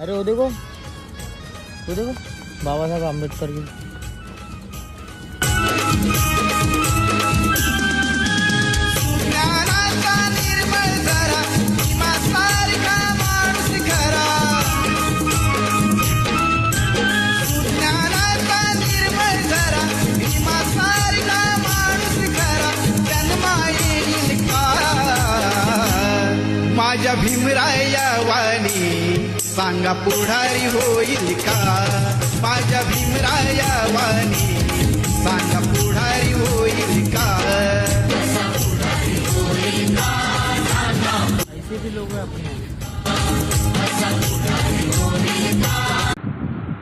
अरे वो देखो बाबा साहब आंबेडकर की। माझ्या भीमराया वाणी सांगा पुढारी होईल का? माझ्या भीमराया वाणी सांगा पुढारी होईल का? ऐसे भी लोग हैं अपने।